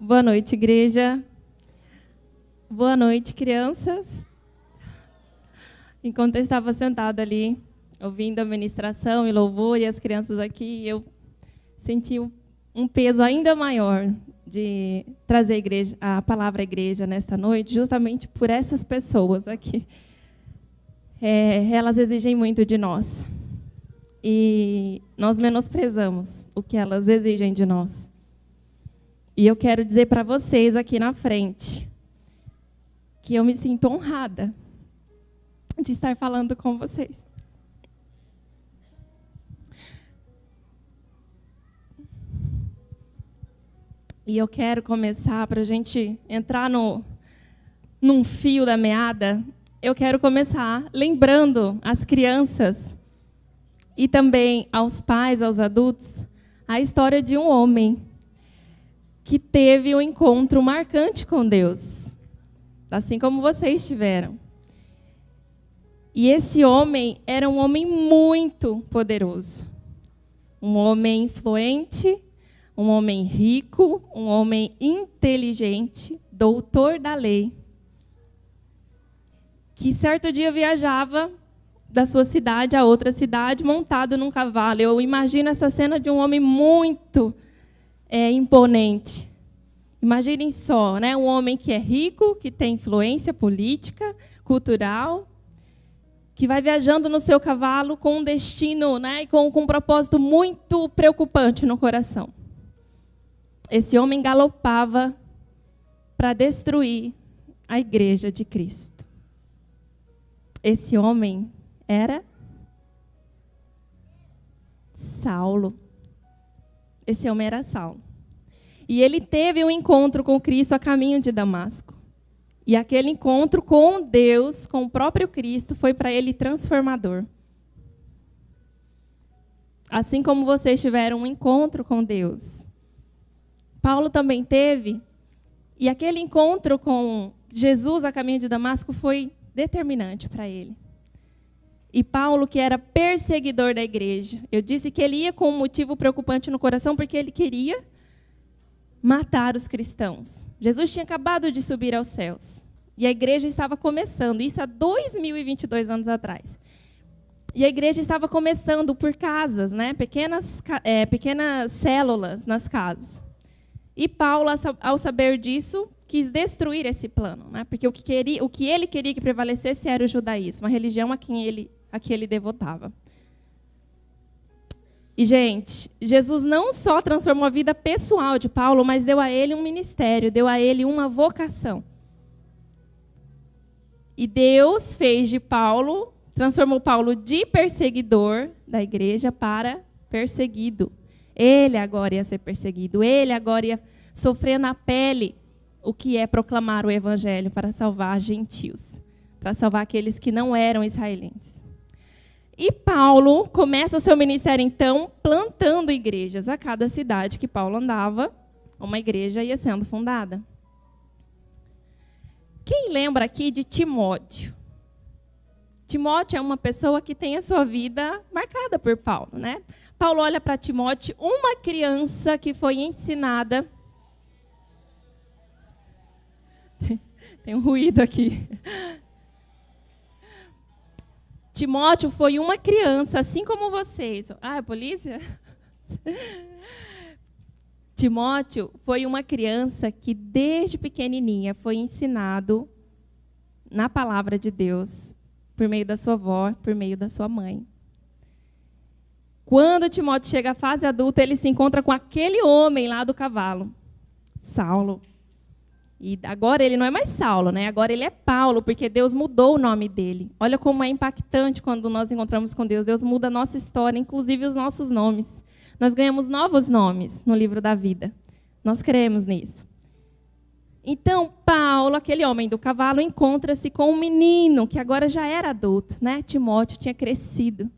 Boa noite, igreja. Boa noite, crianças. Enquanto eu estava sentada ali, ouvindo a ministração e louvor, e as crianças aqui, eu senti um peso ainda maior de trazer a palavra à igreja nesta noite, justamente por essas pessoas aqui. Elas exigem muito de nós. E nós menosprezamos o que elas exigem de nós. E eu quero dizer para vocês aqui na frente que eu me sinto honrada de estar falando com vocês. E eu quero começar, para a gente entrar num fio da meada, eu quero começar lembrando as crianças e também aos pais, aos adultos, a história de um homem que teve um encontro marcante com Deus, assim como vocês tiveram. E esse homem era um homem muito poderoso, um homem influente, um homem rico, um homem inteligente, doutor da lei, que certo dia viajava da sua cidade a outra cidade, montado num cavalo. Eu imagino essa cena de um homem muito imponente. Imaginem só, né? Um homem que é rico, que tem influência política, cultural, que vai viajando no seu cavalo com um destino, né? Com um propósito muito preocupante no coração. Esse homem galopava para destruir a igreja de Cristo. Esse homem era Saulo. Esse homem era Saulo. E ele teve um encontro com Cristo a caminho de Damasco. E aquele encontro com Deus, com o próprio Cristo, foi para ele transformador. Assim como vocês tiveram um encontro com Deus, Paulo também teve. E aquele encontro com Jesus a caminho de Damasco foi determinante para ele. E Paulo, que era perseguidor da igreja, eu disse que ele ia com um motivo preocupante no coração, porque ele queria matar os cristãos. Jesus tinha acabado de subir aos céus. E a igreja estava começando, isso há 2022 anos atrás. E a igreja estava começando por casas, né? Pequenas células nas casas. E Paulo, ao saber disso, quis destruir esse plano, né? Porque o que ele queria que prevalecesse era o judaísmo, a religião a que ele devotava. E, gente, Jesus não só transformou a vida pessoal de Paulo, mas deu a ele um ministério, deu a ele uma vocação. E Deus fez de Paulo, transformou Paulo de perseguidor da igreja para perseguido. Ele agora ia ser perseguido, ele agora ia sofrer na pele o que é proclamar o evangelho para salvar gentios, para salvar aqueles que não eram israelenses. E Paulo começa o seu ministério, então, plantando igrejas. A cada cidade que Paulo andava, uma igreja ia sendo fundada. Quem lembra aqui de Timóteo? Timóteo é uma pessoa que tem a sua vida marcada por Paulo, né? Paulo olha para Timóteo, uma criança que foi ensinada. Tem um ruído aqui. Timóteo foi uma criança, assim como vocês. Ah, a polícia? Timóteo foi uma criança que, desde pequenininha, foi ensinado na palavra de Deus, por meio da sua avó, por meio da sua mãe. Quando Timóteo chega à fase adulta, ele se encontra com aquele homem lá do cavalo, Saulo. E agora ele não é mais Saulo, né? Agora ele é Paulo, porque Deus mudou o nome dele. Olha como é impactante quando nós encontramos com Deus. Deus muda a nossa história, inclusive os nossos nomes. Nós ganhamos novos nomes no livro da vida. Nós cremos nisso. Então, Paulo, aquele homem do cavalo, encontra-se com um menino que agora já era adulto, né? Timóteo tinha crescido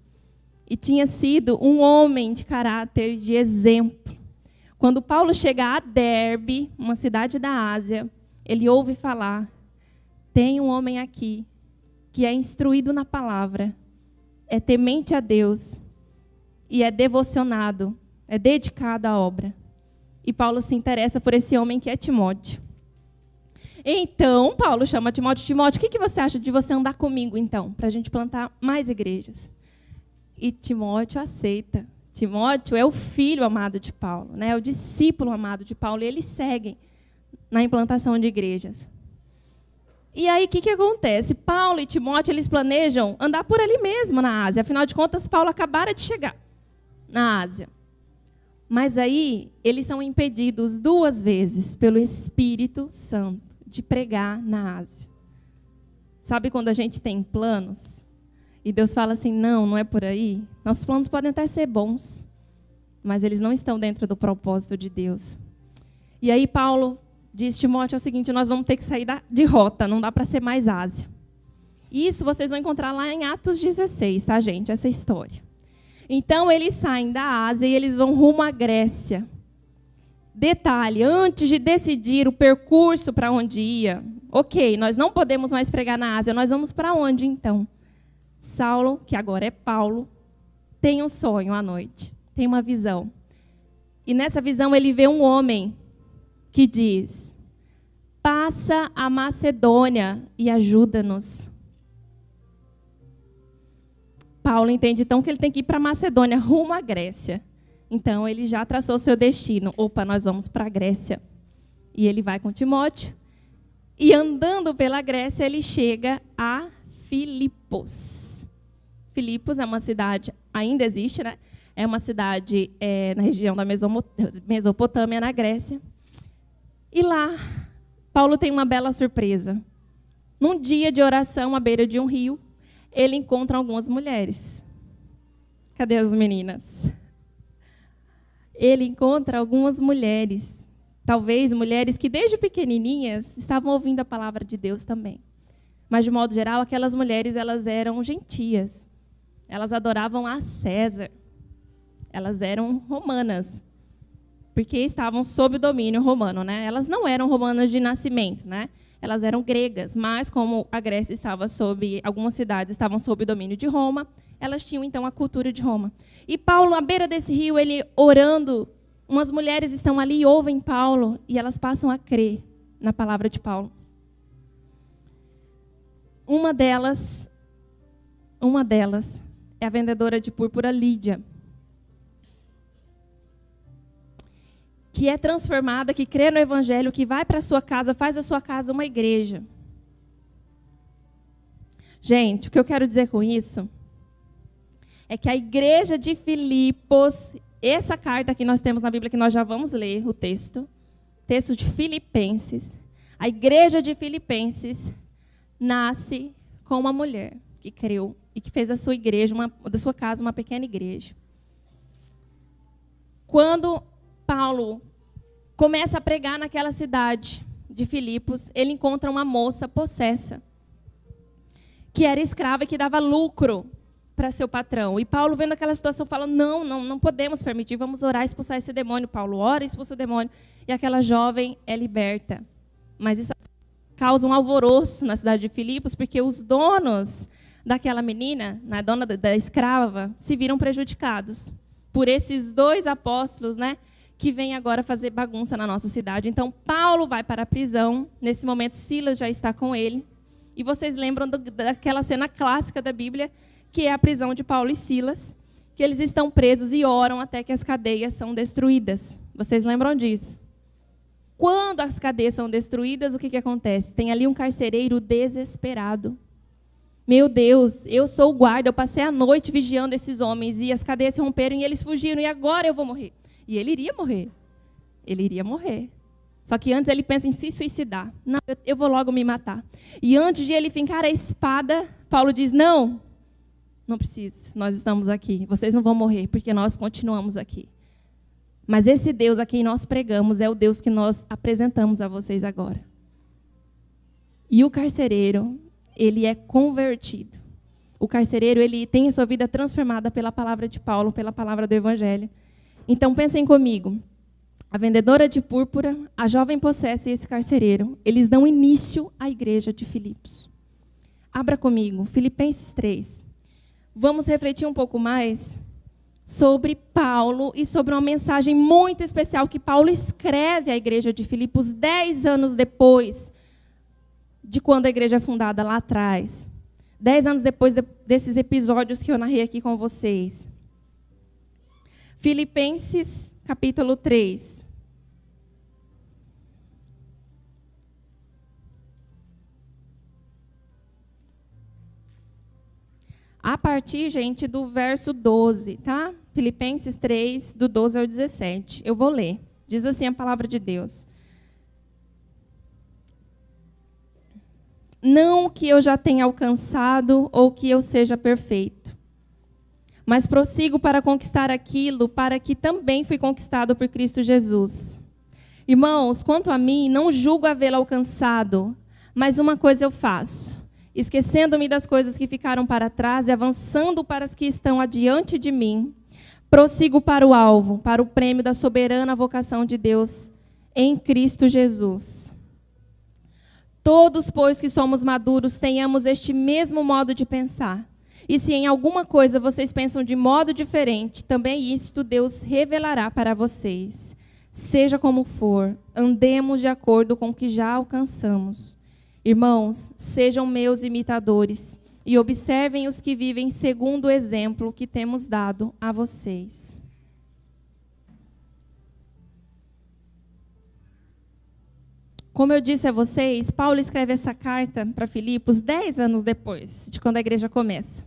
e tinha sido um homem de caráter, de exemplo. Quando Paulo chega a Derbe, uma cidade da Ásia, ele ouve falar, tem um homem aqui que é instruído na palavra, é temente a Deus e é devocionado, é dedicado à obra. E Paulo se interessa por esse homem que é Timóteo. Então, Paulo chama Timóteo. Timóteo, o que você acha de você andar comigo, então, para a gente plantar mais igrejas? E Timóteo aceita. Timóteo é o filho amado de Paulo, né? É o discípulo amado de Paulo, e eles seguem na implantação de igrejas. E aí, o que acontece? Paulo e Timóteo, eles planejam andar por ali mesmo, na Ásia. Afinal de contas, Paulo acabara de chegar na Ásia. Mas aí, eles são impedidos 2 vezes pelo Espírito Santo de pregar na Ásia. Sabe quando a gente tem planos e Deus fala assim, não é por aí? Nossos planos podem até ser bons, mas eles não estão dentro do propósito de Deus. E aí Paulo diz, Timóteo, é o seguinte, nós vamos ter que sair de rota, não dá para ser mais Ásia. Isso vocês vão encontrar lá em Atos 16, tá, gente? Essa história. Então, eles saem da Ásia e eles vão rumo à Grécia. Detalhe, antes de decidir o percurso para onde ia, ok, nós não podemos mais pregar na Ásia, nós vamos para onde, então? Saulo, que agora é Paulo, tem um sonho à noite, tem uma visão. E nessa visão ele vê um homem que diz, passa a Macedônia e ajuda-nos. Paulo entende, então, que ele tem que ir para a Macedônia, rumo à Grécia. Então, ele já traçou seu destino. Opa, nós vamos para a Grécia. E ele vai com Timóteo. E andando pela Grécia, ele chega a Filipos. Filipos é uma cidade, ainda existe, né? É uma cidade na região da Mesopotâmia, na Grécia. E lá, Paulo tem uma bela surpresa. Num dia de oração à beira de um rio, ele encontra algumas mulheres. Cadê as meninas? Ele encontra algumas mulheres, talvez mulheres que desde pequenininhas estavam ouvindo a palavra de Deus também. Mas, de modo geral, aquelas mulheres elas eram gentias. Elas adoravam a César. Elas eram romanas, porque estavam sob o domínio romano, né? Elas não eram romanas de nascimento, né? Elas eram gregas, mas como a Grécia estava sob, algumas cidades estavam sob o domínio de Roma, elas tinham então a cultura de Roma. E Paulo, à beira desse rio, ele orando, umas mulheres estão ali e ouvem Paulo, e elas passam a crer na palavra de Paulo. Uma delas é a vendedora de púrpura Lídia, que é transformada, que crê no Evangelho, que vai para a sua casa, faz da sua casa uma igreja. Gente, o que eu quero dizer com isso é que a igreja de Filipos, essa carta que nós temos na Bíblia, que nós já vamos ler o texto de Filipenses, a igreja de Filipenses nasce com uma mulher que creu e que fez da sua igreja, da sua casa, uma pequena igreja. Quando Paulo começa a pregar naquela cidade de Filipos, ele encontra uma moça possessa, que era escrava e que dava lucro para seu patrão. E Paulo, vendo aquela situação, fala, não podemos permitir, vamos orar e expulsar esse demônio. Paulo ora e expulsa o demônio, e aquela jovem é liberta. Mas isso causa um alvoroço na cidade de Filipos, porque os donos daquela menina, a dona da escrava, se viram prejudicados por esses 2 apóstolos, né, que vêm agora fazer bagunça na nossa cidade. Então, Paulo vai para a prisão. Nesse momento, Silas já está com ele. E vocês lembram daquela cena clássica da Bíblia, que é a prisão de Paulo e Silas, que eles estão presos e oram até que as cadeias são destruídas. Vocês lembram disso? Quando as cadeias são destruídas, o que acontece? Tem ali um carcereiro desesperado. Meu Deus, eu sou o guarda, eu passei a noite vigiando esses homens, e as cadeias se romperam e eles fugiram, e agora eu vou morrer. E ele iria morrer. Ele iria morrer. Só que antes ele pensa em se suicidar. Não, eu vou logo me matar. E antes de ele fincar a espada, Paulo diz, não precisa, nós estamos aqui. Vocês não vão morrer, porque nós continuamos aqui. Mas esse Deus a quem nós pregamos é o Deus que nós apresentamos a vocês agora. E o carcereiro, ele é convertido. O carcereiro, ele tem a sua vida transformada pela palavra de Paulo, pela palavra do Evangelho. Então, pensem comigo. A vendedora de púrpura, a jovem possessa e esse carcereiro, eles dão início à igreja de Filipos. Abra comigo, Filipenses 3. Vamos refletir um pouco mais sobre Paulo e sobre uma mensagem muito especial que Paulo escreve à igreja de Filipos 10 anos depois de quando a igreja é fundada lá atrás. 10 anos depois desses episódios que eu narrei aqui com vocês. Filipenses, capítulo 3. A partir, gente, do verso 12, tá? Filipenses 3, do 12 ao 17. Eu vou ler. Diz assim a palavra de Deus. Não que eu já tenha alcançado ou que eu seja perfeito, mas prossigo para conquistar aquilo para que também fui conquistado por Cristo Jesus. Irmãos, quanto a mim, não julgo havê-lo alcançado, mas uma coisa eu faço, esquecendo-me das coisas que ficaram para trás e avançando para as que estão adiante de mim, prossigo para o alvo, para o prêmio da soberana vocação de Deus em Cristo Jesus. Todos, pois, que somos maduros, tenhamos este mesmo modo de pensar. E se em alguma coisa vocês pensam de modo diferente, também isto Deus revelará para vocês. Seja como for, andemos de acordo com o que já alcançamos. Irmãos, sejam meus imitadores e observem os que vivem segundo o exemplo que temos dado a vocês. Como eu disse a vocês, Paulo escreve essa carta para Filipos 10 anos depois de quando a igreja começa.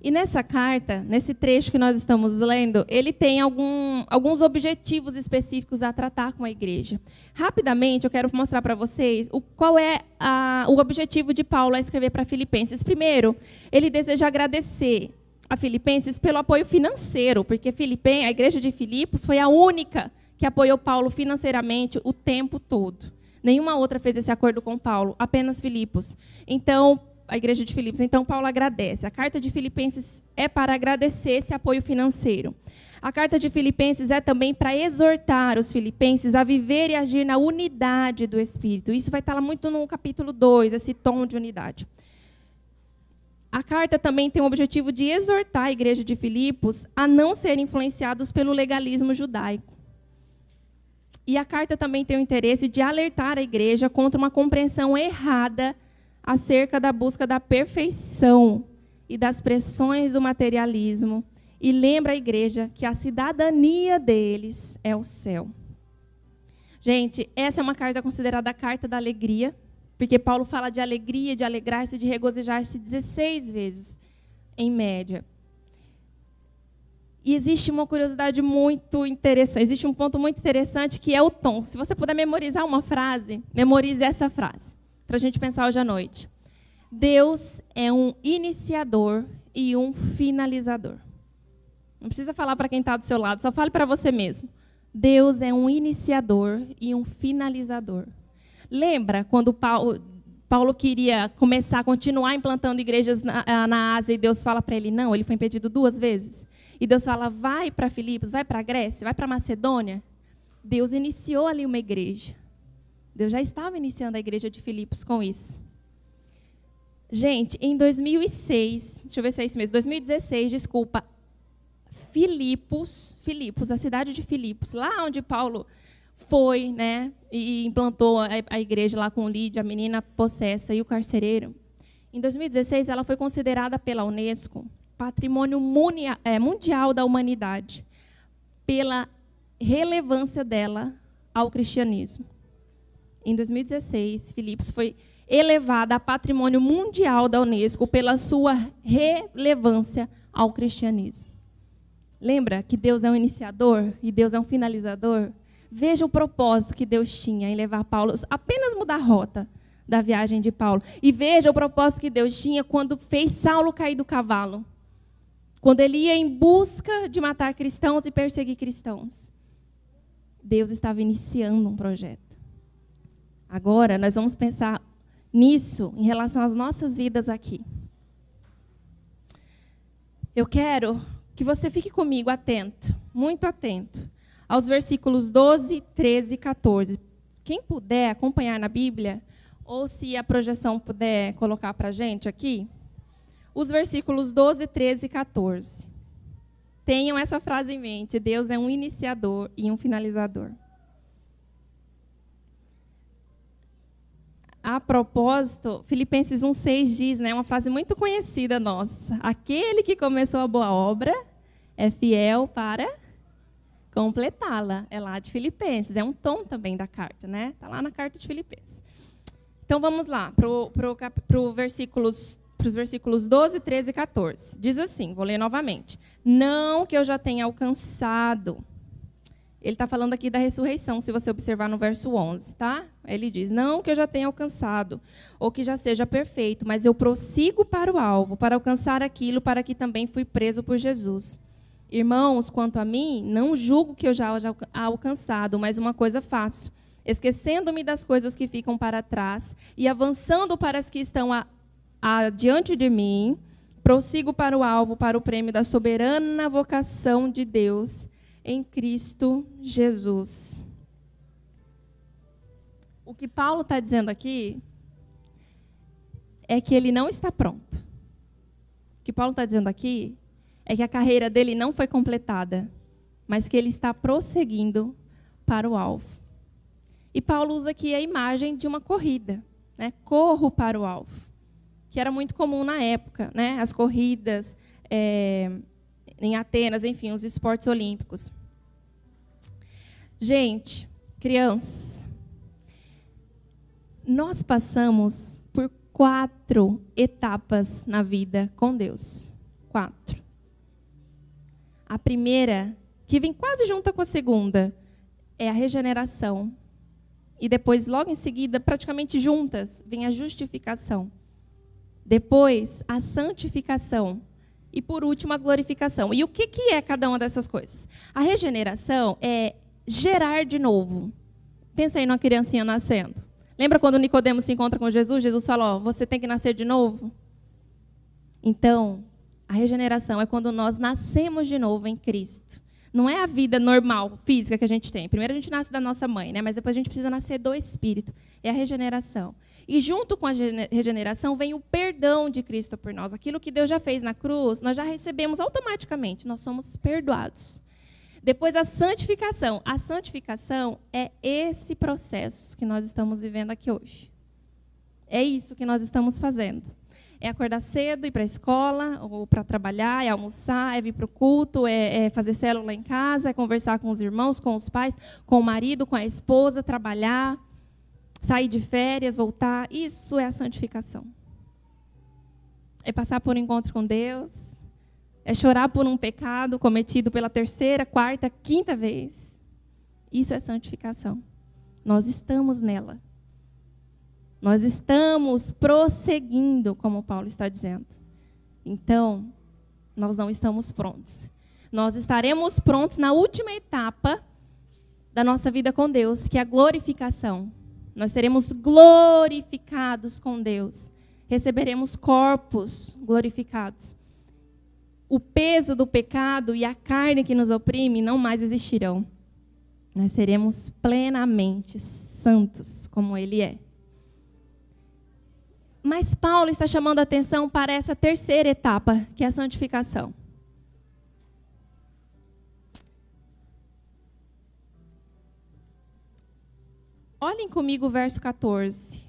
E nessa carta, nesse trecho que nós estamos lendo, ele tem alguns objetivos específicos a tratar com a igreja. Rapidamente, eu quero mostrar para vocês qual é o objetivo de Paulo a escrever para Filipenses. Primeiro, ele deseja agradecer a Filipenses pelo apoio financeiro, porque a igreja de Filipos foi a única que apoiou Paulo financeiramente o tempo todo. Nenhuma outra fez esse acordo com Paulo, apenas Filipos. Então, a igreja de Filipos. Então, Paulo agradece. A carta de Filipenses é para agradecer esse apoio financeiro. A carta de Filipenses é também para exortar os filipenses a viver e agir na unidade do Espírito. Isso vai estar lá muito no capítulo 2, esse tom de unidade. A carta também tem o objetivo de exortar a igreja de Filipos a não serem influenciados pelo legalismo judaico. E a carta também tem o interesse de alertar a igreja contra uma compreensão errada acerca da busca da perfeição e das pressões do materialismo. E lembra a igreja que a cidadania deles é o céu. Gente, essa é uma carta considerada a carta da alegria, porque Paulo fala de alegria, de alegrar-se, de regozijar-se 16 vezes, em média. E existe uma curiosidade muito interessante, existe um ponto muito interessante que é o tom. Se você puder memorizar uma frase, memorize essa frase, para a gente pensar hoje à noite. Deus é um iniciador e um finalizador. Não precisa falar para quem está do seu lado, só fale para você mesmo. Deus é um iniciador e um finalizador. Lembra quando Paulo queria continuar implantando igrejas na Ásia e Deus fala para ele não? Ele foi impedido 2 vezes. E Deus fala, vai para Filipos, vai para a Grécia, vai para a Macedônia. Deus iniciou ali uma igreja. Deus já estava iniciando a igreja de Filipos com isso. Gente, em 2006, deixa eu ver se é isso mesmo, 2016, desculpa, Filipos, a cidade de Filipos, lá onde Paulo foi, né, e implantou a igreja lá com Lídia, a menina possessa e o carcereiro. Em 2016, ela foi considerada pela Unesco Patrimônio Mundial da Humanidade, pela relevância dela ao cristianismo. Em 2016, Filipos foi elevada a Patrimônio Mundial da Unesco pela sua relevância ao cristianismo. Lembra que Deus é um iniciador e Deus é um finalizador? Veja o propósito que Deus tinha em levar Paulo, apenas mudar a rota da viagem de Paulo. E veja o propósito que Deus tinha quando fez Saulo cair do cavalo. Quando ele ia em busca de matar cristãos e perseguir cristãos. Deus estava iniciando um projeto. Agora, nós vamos pensar nisso em relação às nossas vidas aqui. Eu quero que você fique comigo atento, muito atento, aos versículos 12, 13 e 14. Quem puder acompanhar na Bíblia, ou se a projeção puder colocar para a gente aqui, os versículos 12, 13 e 14. Tenham essa frase em mente: Deus é um iniciador e um finalizador. A propósito, Filipenses 1,6 diz, né, uma frase muito conhecida nossa: aquele que começou a boa obra é fiel para completá-la. É lá de Filipenses, é um tom também da carta, né? Está lá na carta de Filipenses. Então vamos lá, para os versículos 12, 13 e 14. Diz assim, vou ler novamente: não que eu já tenha alcançado. Ele está falando aqui da ressurreição, se você observar no verso 11, tá? Ele diz: não que eu já tenha alcançado, ou que já seja perfeito, mas eu prossigo para o alvo, para alcançar aquilo para que também fui preso por Jesus. Irmãos, quanto a mim, não julgo que eu já haja alcançado, mas uma coisa faço, esquecendo-me das coisas que ficam para trás e avançando para as que estão adiante de mim, prossigo para o alvo, para o prêmio da soberana vocação de Deus em Cristo Jesus. O que Paulo está dizendo aqui é que ele não está pronto. O que Paulo está dizendo aqui é que a carreira dele não foi completada, mas que ele está prosseguindo para o alvo. E Paulo usa aqui a imagem de uma corrida, né? Corro para o alvo, que era muito comum na época, né? As corridas em Atenas, enfim, os esportes olímpicos. Gente, crianças, nós passamos por 4 etapas na vida com Deus. 4. A primeira, que vem quase junta com a segunda, é a regeneração. E depois, logo em seguida, praticamente juntas, vem a justificação. Depois, a santificação. E, por último, a glorificação. E o que é cada uma dessas coisas? A regeneração é gerar de novo. Pensa aí numa criancinha nascendo. Lembra quando Nicodemo se encontra com Jesus? Jesus falou: você tem que nascer de novo. Então, a regeneração é quando nós nascemos de novo em Cristo. Não é a vida normal, física que a gente tem. Primeiro a gente nasce da nossa mãe, né? Mas depois a gente precisa nascer do Espírito. É a regeneração. E junto com a regeneração vem o perdão de Cristo por nós. Aquilo que Deus já fez na cruz, nós já recebemos automaticamente. Nós somos perdoados. Depois a santificação. A santificação é esse processo que nós estamos vivendo aqui hoje. É isso que nós estamos fazendo. É acordar cedo, ir para a escola, ou para trabalhar, é almoçar, é vir para o culto, é fazer célula em casa, é conversar com os irmãos, com os pais, com o marido, com a esposa, trabalhar, sair de férias, voltar. Isso é a santificação. É passar por um encontro com Deus, é chorar por um pecado cometido pela 3ª, 4ª, 5ª vez. Isso é santificação. Nós estamos nela. Nós estamos prosseguindo, como Paulo está dizendo. Então, nós não estamos prontos. Nós estaremos prontos na última etapa da nossa vida com Deus, que é a glorificação. Nós seremos glorificados com Deus. Receberemos corpos glorificados. O peso do pecado e a carne que nos oprime não mais existirão. Nós seremos plenamente santos, como Ele é. Mas Paulo está chamando a atenção para essa 3ª etapa, que é a santificação. Olhem comigo o verso 14.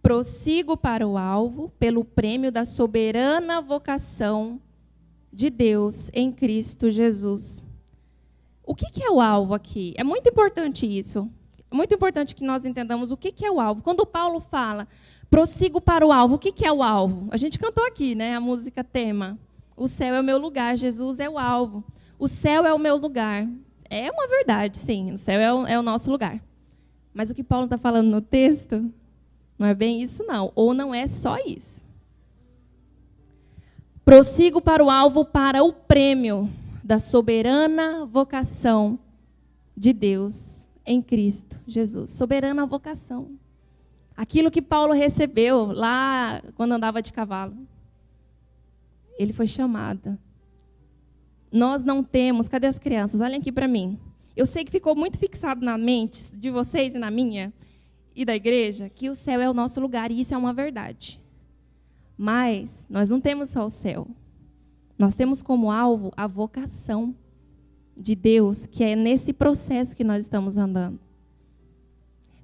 Prossigo para o alvo, pelo prêmio da soberana vocação de Deus em Cristo Jesus. O que é o alvo aqui? É muito importante isso. É muito importante que nós entendamos o que é o alvo. Quando Paulo fala: prossigo para o alvo. O que é o alvo? A gente cantou aqui, né? A música tema. O céu é o meu lugar, Jesus é o alvo. O céu é o meu lugar. É uma verdade, sim. O céu é o nosso lugar. Mas o que Paulo está falando no texto não é bem isso, não. Ou não é só isso. Prossigo para o alvo, para o prêmio da soberana vocação de Deus em Cristo Jesus. Soberana vocação. Aquilo que Paulo recebeu lá quando andava de cavalo. Ele foi chamado. Nós não temos... Cadê as crianças? Olhem aqui para mim. Eu sei que ficou muito fixado na mente de vocês e na minha e da igreja que o céu é o nosso lugar, e isso é uma verdade. Mas nós não temos só o céu. Nós temos como alvo a vocação de Deus, que é nesse processo que nós estamos andando.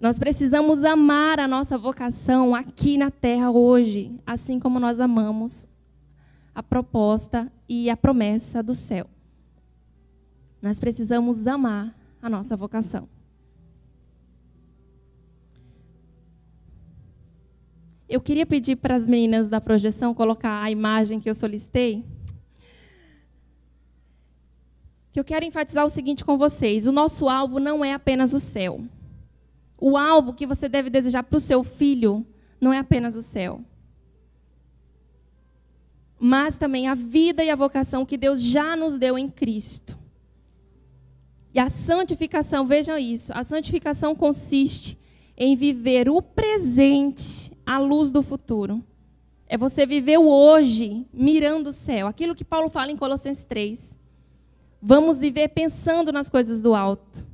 Nós precisamos amar a nossa vocação aqui na terra hoje, assim como nós amamos a proposta e a promessa do céu. Nós precisamos amar a nossa vocação. Eu queria pedir para as meninas da projeção colocar a imagem que eu solicitei. Que eu quero enfatizar o seguinte com vocês: o nosso alvo não é apenas o céu. O alvo que você deve desejar para o seu filho não é apenas o céu, mas também a vida e a vocação que Deus já nos deu em Cristo. E a santificação, vejam isso, a santificação consiste em viver o presente à luz do futuro. É você viver o hoje mirando o céu, aquilo que Paulo fala em Colossenses 3. Vamos viver pensando nas coisas do alto,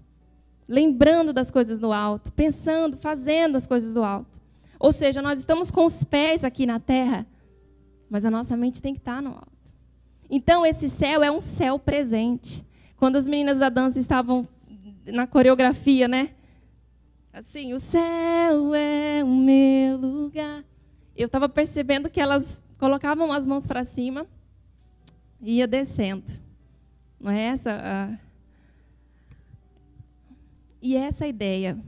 lembrando das coisas do alto, pensando, fazendo as coisas do alto. Ou seja, nós estamos com os pés aqui na terra, mas a nossa mente tem que estar no alto. Então, esse céu é um céu presente. Quando as meninas da dança estavam na coreografia, né? Assim, o céu é o meu lugar. Eu estava percebendo que elas colocavam as mãos para cima e ia descendo. Não é essa? E essa é a ideia.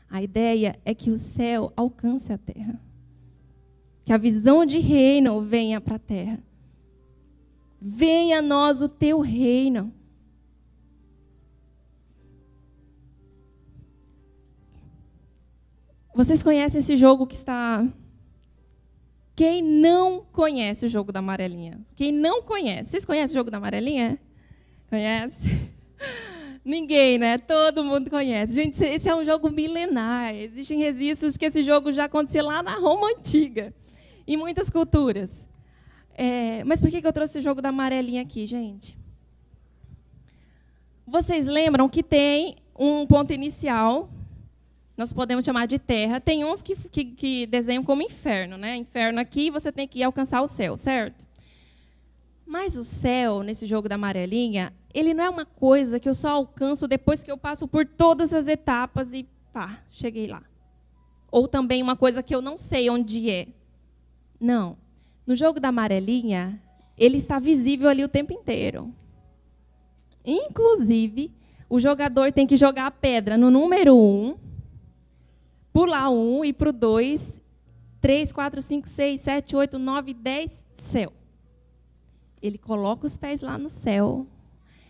A ideia é que o céu alcance a terra. Que a visão de reino venha para a terra. Venha a nós o teu reino. Vocês conhecem esse jogo que está... Quem não conhece o jogo da amarelinha? Quem não conhece? Vocês conhecem o jogo da amarelinha? Conhece? Ninguém, né? Todo mundo conhece. Gente, esse é um jogo milenar. Existem registros que esse jogo já acontecia lá na Roma Antiga, em muitas culturas. Mas por que eu trouxe o jogo da amarelinha aqui, gente? Vocês lembram que tem um ponto inicial, nós podemos chamar de terra. Tem uns que desenham como inferno, né? Inferno aqui, você tem que alcançar o céu, certo? Mas o céu, nesse jogo da amarelinha, ele não é uma coisa que eu só alcanço depois que eu passo por todas as etapas e pá, cheguei lá. Ou também uma coisa que eu não sei onde é. Não. No jogo da amarelinha, ele está visível ali o tempo inteiro. Inclusive, o jogador tem que jogar a pedra no número 1, pular 1 e para o 2, 3, 4, 5, 6, 7, 8, 9, 10, céu. Ele coloca os pés lá no céu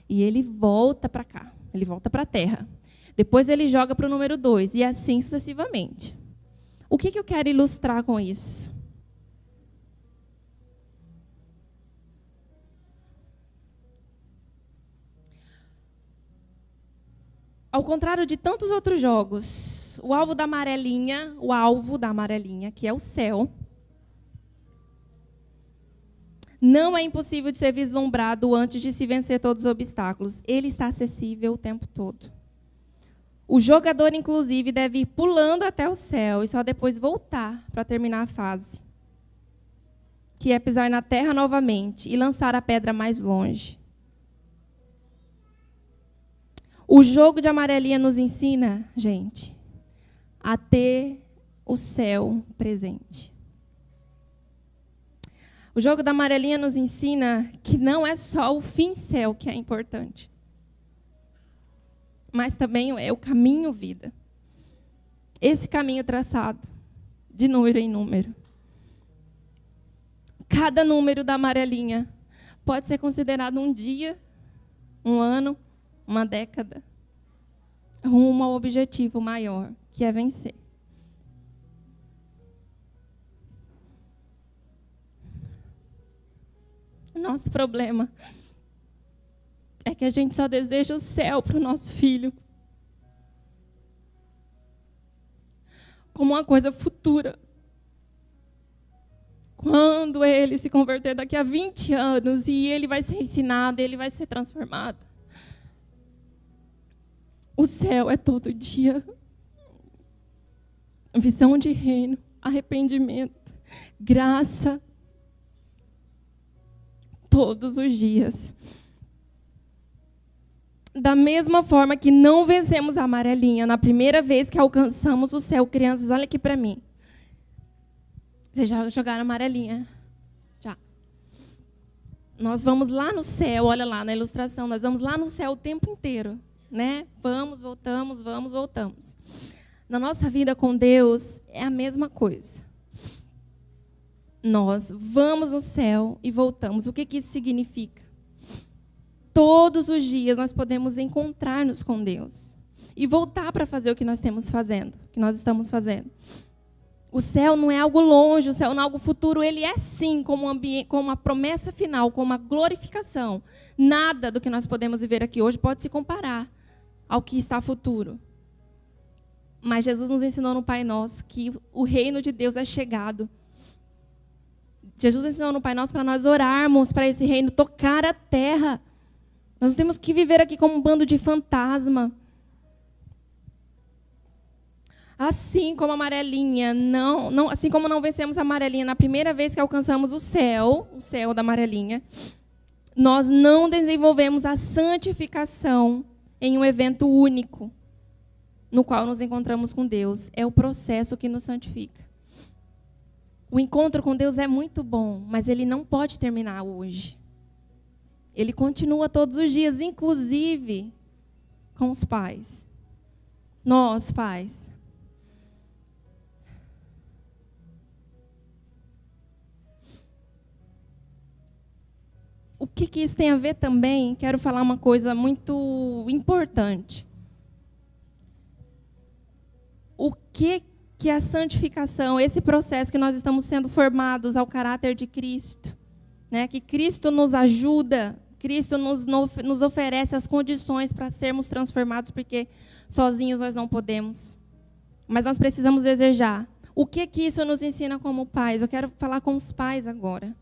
e ele volta para cá, ele volta para a terra. Depois ele joga para o número 2 e assim sucessivamente. O que eu quero ilustrar com isso? Ao contrário de tantos outros jogos, o alvo da amarelinha, que é o céu, não é impossível de ser vislumbrado antes de se vencer todos os obstáculos. Ele está acessível o tempo todo. O jogador, inclusive, deve ir pulando até o céu e só depois voltar para terminar a fase, que é pisar na terra novamente e lançar a pedra mais longe. O jogo de amarelinha nos ensina, gente, a ter o céu presente. O jogo da amarelinha nos ensina que não é só o fim céu que é importante, mas também é o caminho vida. Esse caminho traçado, de número em número. Cada número da amarelinha pode ser considerado um dia, um ano, uma década, rumo ao objetivo maior, que é vencer. Nosso problema é que a gente só deseja o céu para o nosso filho como uma coisa futura. Quando ele se converter daqui a 20 anos e ele vai ser ensinado, ele vai ser transformado. O céu é todo dia. Visão de reino, arrependimento, graça. todos os dias. Da mesma forma que não vencemos a amarelinha na primeira vez que alcançamos o céu. Crianças, olha aqui para mim. Vocês já jogaram amarelinha? Já. Nós vamos lá no céu, olha lá na ilustração, nós vamos lá no céu o tempo inteiro, né? Vamos, voltamos, vamos, voltamos. Na nossa vida com Deus é a mesma coisa. Nós vamos no céu e voltamos. O que isso significa? Todos os dias nós podemos encontrar-nos com Deus e voltar para fazer o que nós estamos fazendo. O céu não é algo longe, o céu não é algo futuro, ele é sim como um ambiente, como uma promessa final, como uma glorificação. Nada do que nós podemos viver aqui hoje pode se comparar ao que está futuro. Mas Jesus nos ensinou no Pai Nosso que o reino de Deus é chegado. Jesus ensinou no Pai Nosso para nós orarmos para esse reino tocar a terra. Nós não temos que viver aqui como um bando de fantasma. Assim como a amarelinha, assim como não vencemos a amarelinha na primeira vez que alcançamos o céu da amarelinha, nós não desenvolvemos a santificação em um evento único, no qual nos encontramos com Deus. É o processo que nos santifica. O encontro com Deus é muito bom, mas ele não pode terminar hoje. Ele continua todos os dias, inclusive com os pais. Nós, pais. O que isso tem a ver também? Quero falar uma coisa muito importante. O que a santificação, esse processo que nós estamos sendo formados ao caráter de Cristo, né? Que Cristo nos ajuda, Cristo nos oferece as condições para sermos transformados, porque sozinhos nós não podemos. Mas nós precisamos desejar. O que isso nos ensina como pais? Eu quero falar com os pais agora.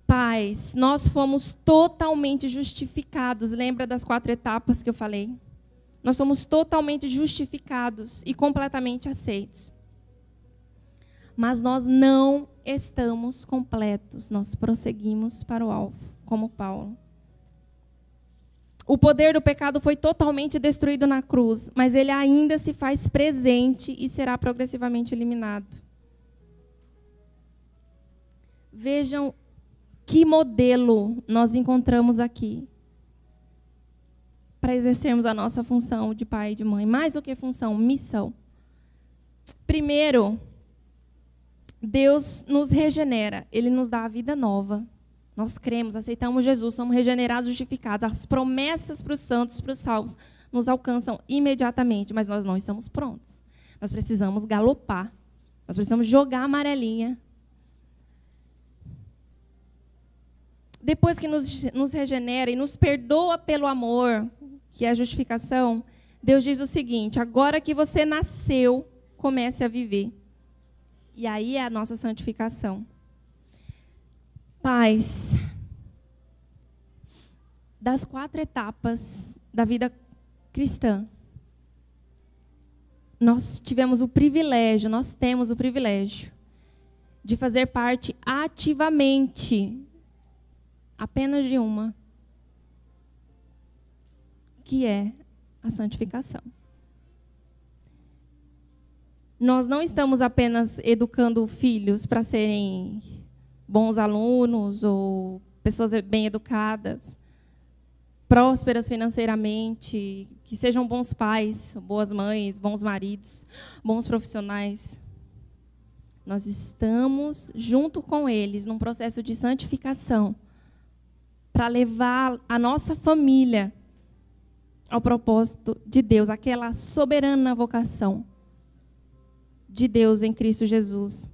Pais, nós fomos totalmente justificados. Lembra das 4 etapas que eu falei? Nós somos totalmente justificados e completamente aceitos. Mas nós não estamos completos. Nós prosseguimos para o alvo, como Paulo. O poder do pecado foi totalmente destruído na cruz, mas ele ainda se faz presente e será progressivamente eliminado. Vejam que modelo nós encontramos aqui para exercermos a nossa função de pai e de mãe. Mais do que função, missão. Primeiro, Deus nos regenera, ele nos dá a vida nova. Nós cremos, aceitamos Jesus, somos regenerados, justificados. As promessas para os santos, para os salvos, nos alcançam imediatamente, mas nós não estamos prontos. Nós precisamos galopar, nós precisamos jogar a amarelinha. Depois que nos regenera e nos perdoa pelo amor, que é a justificação, Deus diz o seguinte: agora que você nasceu, comece a viver. E aí é a nossa santificação. Pais, das 4 etapas da vida cristã, nós temos o privilégio de fazer parte ativamente apenas de uma, que é a santificação. Nós não estamos apenas educando filhos para serem bons alunos ou pessoas bem educadas, prósperas financeiramente, que sejam bons pais, boas mães, bons maridos, bons profissionais. Nós estamos junto com eles num processo de santificação para levar a nossa família ao propósito de Deus, aquela soberana vocação de Deus em Cristo Jesus.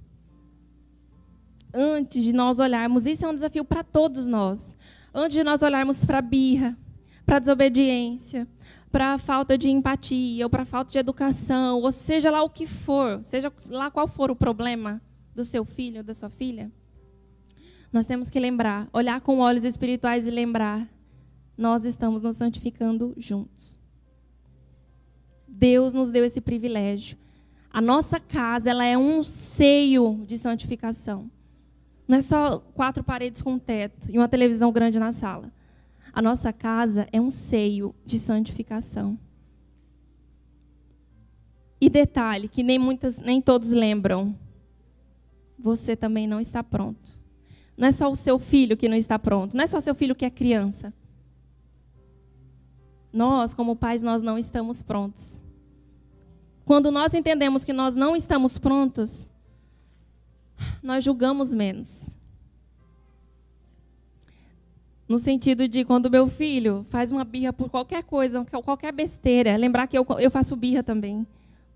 Antes de nós olharmos, isso é um desafio para todos nós, antes de nós olharmos para a birra, para a desobediência, para a falta de empatia, ou para a falta de educação, ou seja lá o que for, seja lá qual for o problema do seu filho ou da sua filha, nós temos que lembrar, olhar com olhos espirituais e lembrar, nós estamos nos santificando juntos. Deus nos deu esse privilégio. A nossa casa, ela é um seio de santificação. Não é só 4 paredes com um teto e uma televisão grande na sala. A nossa casa é um seio de santificação. E detalhe, que nem todos lembram, você também não está pronto. Não é só o seu filho que não está pronto, não é só o seu filho que é criança. Nós, como pais, nós não estamos prontos. Quando nós entendemos que nós não estamos prontos, nós julgamos menos. No sentido de quando meu filho faz uma birra por qualquer coisa, qualquer besteira, lembrar que eu faço birra também.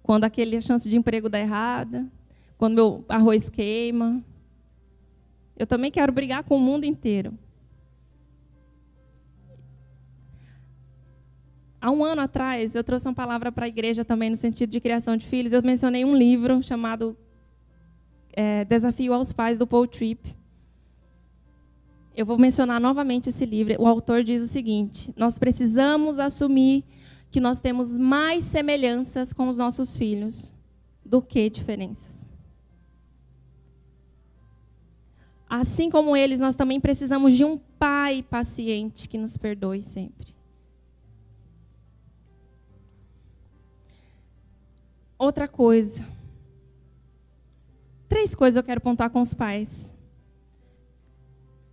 Quando a chance de emprego dá errada, quando meu arroz queima. Eu também quero brigar com o mundo inteiro. Há um ano atrás, eu trouxe uma palavra para a igreja também, no sentido de criação de filhos. Eu mencionei um livro chamado Desafio aos Pais, do Paul Tripp. Eu vou mencionar novamente esse livro. O autor diz o seguinte: nós precisamos assumir que nós temos mais semelhanças com os nossos filhos do que diferenças. Assim como eles, nós também precisamos de um pai paciente que nos perdoe sempre. Outra coisa. 3 coisas eu quero pontuar com os pais.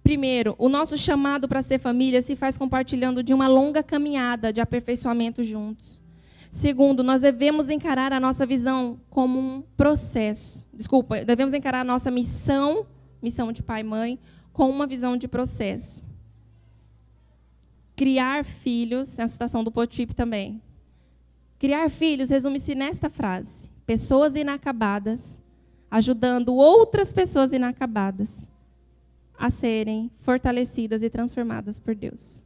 Primeiro, o nosso chamado para ser família se faz compartilhando de uma longa caminhada de aperfeiçoamento juntos. Segundo, nós devemos encarar a nossa visão como um processo. Devemos encarar a nossa missão de pai e mãe, com uma visão de processo. Criar filhos, é a citação do Paul Tripp também. Criar filhos resume-se nesta frase: pessoas inacabadas, ajudando outras pessoas inacabadas a serem fortalecidas e transformadas por Deus.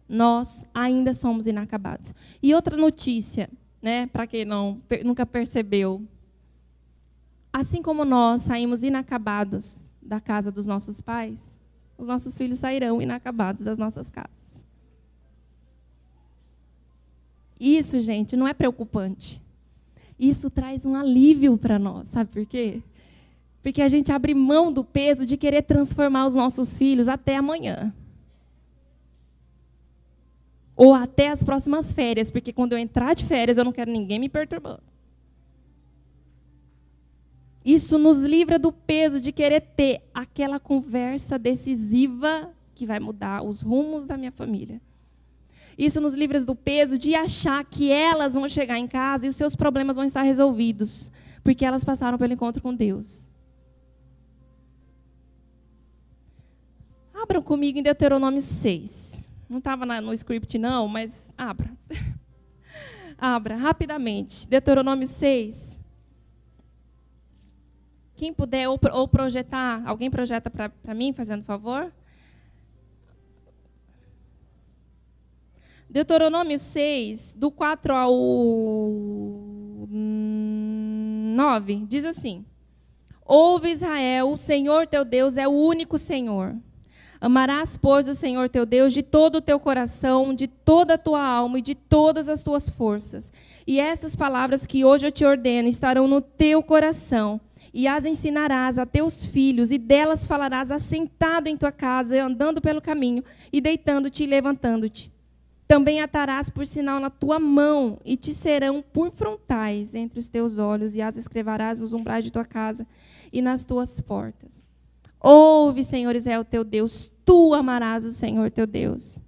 Nós ainda somos inacabados. E outra notícia, né, para quem nunca percebeu, assim como nós saímos inacabados da casa dos nossos pais, os nossos filhos sairão inacabados das nossas casas. Isso, gente, não é preocupante. Isso traz um alívio para nós, sabe por quê? Porque a gente abre mão do peso de querer transformar os nossos filhos até amanhã. Ou até as próximas férias, porque quando eu entrar de férias, eu não quero ninguém me perturbando. Isso nos livra do peso de querer ter aquela conversa decisiva que vai mudar os rumos da minha família. Isso nos livra do peso de achar que elas vão chegar em casa e os seus problemas vão estar resolvidos, porque elas passaram pelo encontro com Deus. Abram comigo em Deuteronômio 6. Não estava no script, não, mas abra. Abra, rapidamente. Deuteronômio 6. Quem puder, ou projetar, alguém projeta para mim, fazendo favor? Deuteronômio 6, do 4 ao 9, diz assim: Ouve, Israel, o Senhor teu Deus é o único Senhor. Amarás, pois, o Senhor teu Deus de todo o teu coração, de toda a tua alma e de todas as tuas forças. E estas palavras que hoje eu te ordeno estarão no teu coração, e as ensinarás a teus filhos, e delas falarás assentado em tua casa, e andando pelo caminho, e deitando-te e levantando-te. Também atarás por sinal na tua mão, e te serão por frontais entre os teus olhos, e as escreverás nos umbrais de tua casa e nas tuas portas. Ouve, Senhor Israel, teu Deus, tu amarás o Senhor teu Deus,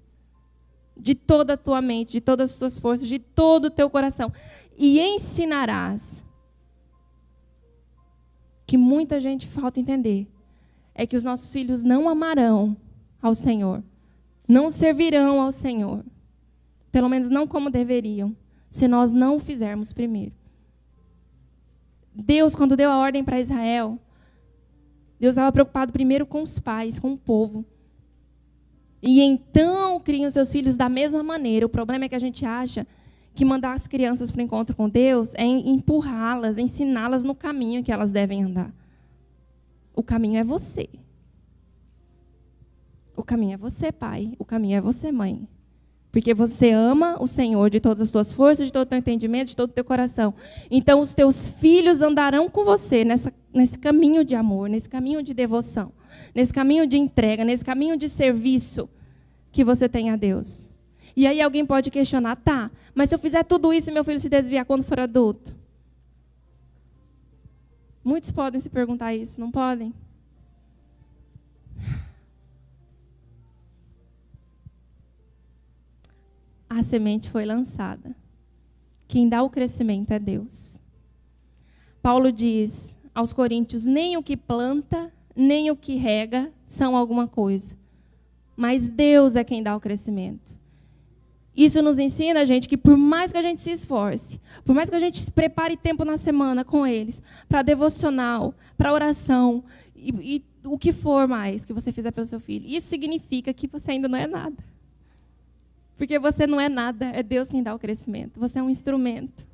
de toda a tua mente, de todas as tuas forças, de todo o teu coração, e ensinarás. Que muita gente falta entender é que os nossos filhos não amarão ao Senhor, não servirão ao Senhor, pelo menos não como deveriam, se nós não o fizermos primeiro. Deus, quando deu a ordem para Israel, Deus estava preocupado primeiro com os pais, com o povo. E então criam seus filhos da mesma maneira. O problema é que a gente acha que mandar as crianças para o encontro com Deus é empurrá-las, ensiná-las no caminho que elas devem andar. O caminho é você. O caminho é você, pai. O caminho é você, mãe. Porque você ama o Senhor de todas as tuas forças, de todo o teu entendimento, de todo o teu coração. Então, os teus filhos andarão com você nesse caminho de amor, nesse caminho de devoção, nesse caminho de entrega, nesse caminho de serviço que você tem a Deus. E aí alguém pode questionar, tá, mas se eu fizer tudo isso e meu filho se desviar quando for adulto? Muitos podem se perguntar isso, não podem? A semente foi lançada. Quem dá o crescimento é Deus. Paulo diz aos coríntios, nem o que planta, nem o que rega são alguma coisa. Mas Deus é quem dá o crescimento. Isso nos ensina, gente, que por mais que a gente se esforce, por mais que a gente se prepare tempo na semana com eles, para devocional, para oração, e o que for mais que você fizer pelo seu filho, isso significa que você ainda não é nada. Porque você não é nada, é Deus quem dá o crescimento. Você é um instrumento.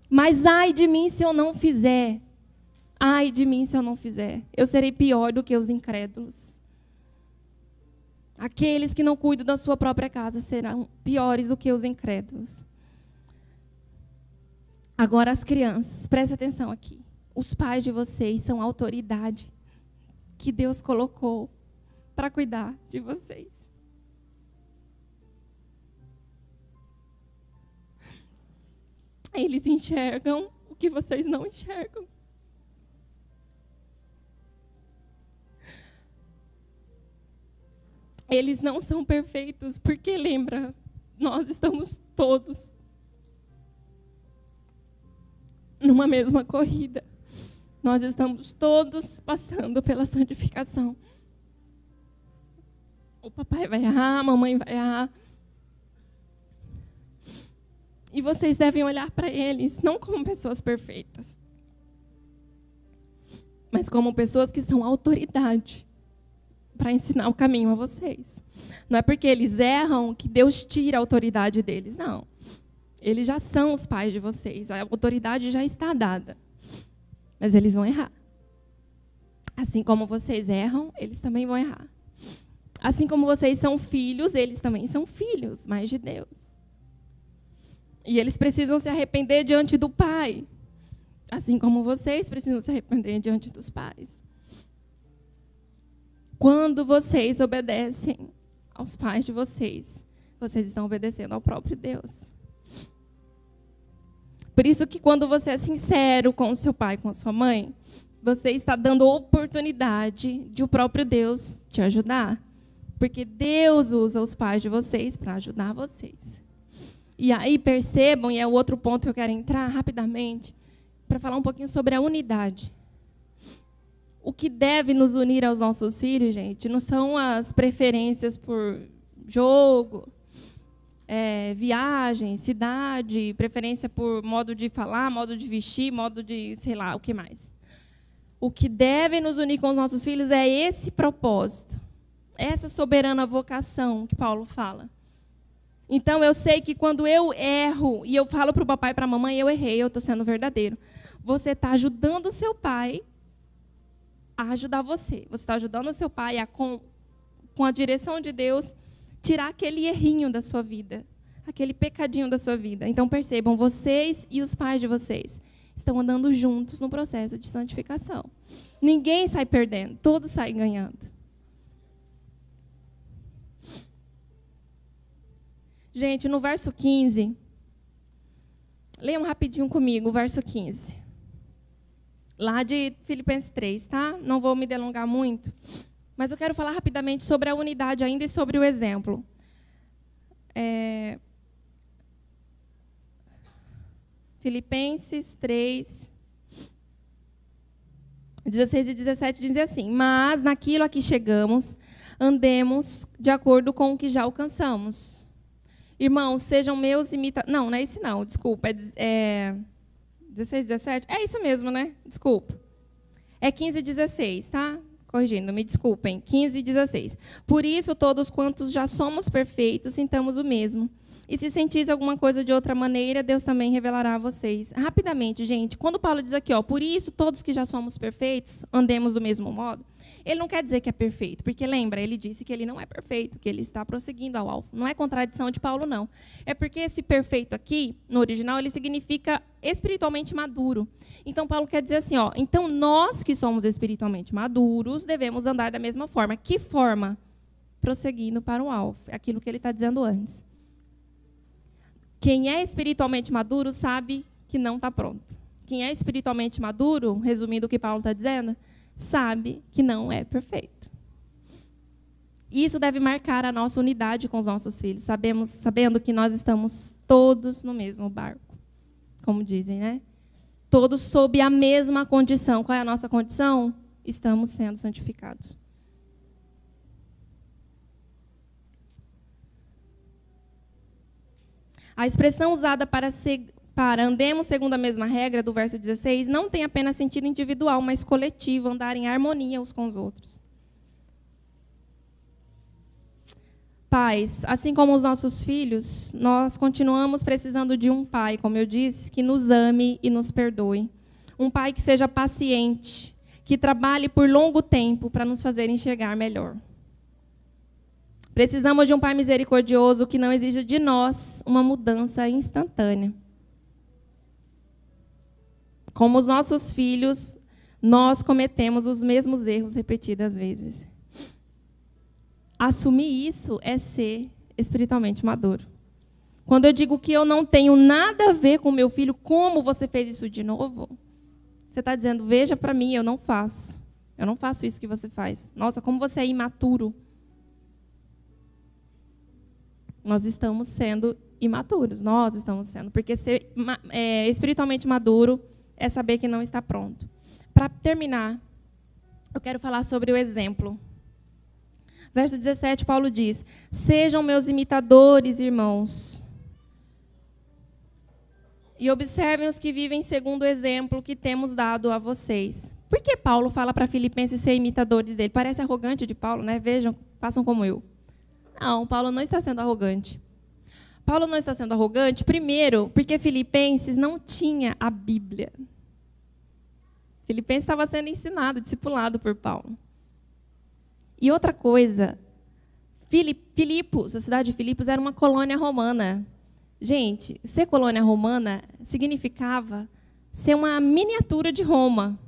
Mas ai de mim se eu não fizer. Ai de mim se eu não fizer. Eu serei pior do que os incrédulos. Aqueles que não cuidam da sua própria casa serão piores do que os incrédulos. Agora as crianças, presta atenção aqui. Os pais de vocês são a autoridade que Deus colocou para cuidar de vocês. Eles enxergam o que vocês não enxergam. Eles não são perfeitos, porque lembra, nós estamos todos numa mesma corrida. Nós estamos todos passando pela santificação. O papai vai errar, a mamãe vai errar. E vocês devem olhar para eles não como pessoas perfeitas, mas como pessoas que são autoridade para ensinar o caminho a vocês. Não é porque eles erram que Deus tira a autoridade deles, não. Eles já são os pais de vocês, a autoridade já está dada. Mas eles vão errar. Assim como vocês erram, eles também vão errar. Assim como vocês são filhos, eles também são filhos, mas de Deus. E eles precisam se arrepender diante do Pai. Assim como vocês precisam se arrepender diante dos pais. Quando vocês obedecem aos pais de vocês, vocês estão obedecendo ao próprio Deus. Por isso que quando você é sincero com o seu pai, com a sua mãe, você está dando oportunidade de o próprio Deus te ajudar. Porque Deus usa os pais de vocês para ajudar vocês. E aí percebam, e é o outro ponto que eu quero entrar rapidamente, para falar um pouquinho sobre a unidade. O que deve nos unir aos nossos filhos, gente, não são as preferências por jogo, viagem, cidade, preferência por modo de falar, modo de vestir, modo de, sei lá, o que mais. O que deve nos unir com os nossos filhos é esse propósito, essa soberana vocação que Paulo fala. Então, eu sei que quando eu erro, e eu falo para o papai e para a mamãe, eu errei, eu estou sendo verdadeiro. Você está ajudando o seu pai a ajudar você. Você está ajudando o seu pai a, com a direção de Deus, tirar aquele errinho da sua vida, aquele pecadinho da sua vida. Então, percebam, vocês e os pais de vocês estão andando juntos no processo de santificação. Ninguém sai perdendo, todos saem ganhando. Gente, no verso 15, leiam rapidinho comigo o verso 15. Lá de Filipenses 3, tá? Não vou me delongar muito, mas eu quero falar rapidamente sobre a unidade ainda e sobre o exemplo. Filipenses 3, 16 e 17 dizem assim: mas naquilo a que chegamos, andemos de acordo com o que já alcançamos. Irmãos, sejam meus imitadores. Não é esse não, desculpa. 16, 17? É isso mesmo, né? Desculpa. É 15 e 16, tá? Corrigindo, me desculpem. 15 e 16. Por isso, todos quantos já somos perfeitos, sintamos o mesmo. E se sentis alguma coisa de outra maneira, Deus também revelará a vocês. Rapidamente, gente, quando Paulo diz aqui, por isso, todos que já somos perfeitos, andemos do mesmo modo, Ele não quer dizer que é perfeito, porque lembra, ele disse que ele não é perfeito, que ele está prosseguindo ao alvo. Não é contradição de Paulo, não. É porque esse perfeito aqui, no original, ele significa espiritualmente maduro. Então, Paulo quer dizer assim, ó, então nós que somos espiritualmente maduros, devemos andar da mesma forma. Que forma? Prosseguindo para o alvo. É aquilo que ele está dizendo antes. Quem é espiritualmente maduro sabe que não está pronto. Quem é espiritualmente maduro, resumindo o que Paulo está dizendo, sabe que não é perfeito. Isso deve marcar a nossa unidade com os nossos filhos, sabendo que nós estamos todos no mesmo barco, como dizem, né? Todos sob a mesma condição. Qual é a nossa condição? Estamos sendo santificados. A expressão usada para andemos segundo a mesma regra, do verso 16, não tem apenas sentido individual, mas coletivo, andar em harmonia uns com os outros. Pais, assim como os nossos filhos, nós continuamos precisando de um pai, como eu disse, que nos ame e nos perdoe. Um pai que seja paciente, que trabalhe por longo tempo para nos fazer enxergar melhor. Precisamos de um pai misericordioso que não exija de nós uma mudança instantânea. Como os nossos filhos, nós cometemos os mesmos erros repetidas vezes. Assumir isso é ser espiritualmente maduro. Quando eu digo que eu não tenho nada a ver com meu filho, como você fez isso de novo? Você está dizendo, veja para mim, eu não faço. Eu não faço isso que você faz. Nossa, como você é imaturo. Nós estamos sendo imaturos, nós estamos sendo. Porque ser espiritualmente maduro é saber que não está pronto. Para terminar, eu quero falar sobre o exemplo. Verso 17, Paulo diz, sejam meus imitadores, irmãos, e observem os que vivem segundo o exemplo que temos dado a vocês. Por que Paulo fala para Filipenses ser imitadores dele? Parece arrogante de Paulo, né? Vejam, façam como eu. Não, Paulo não está sendo arrogante. Paulo não está sendo arrogante, primeiro, porque Filipenses não tinha a Bíblia. Filipenses estava sendo ensinado, discipulado por Paulo. E outra coisa, Filipos, a cidade de Filipos era uma colônia romana. Gente, ser colônia romana significava ser uma miniatura de Roma.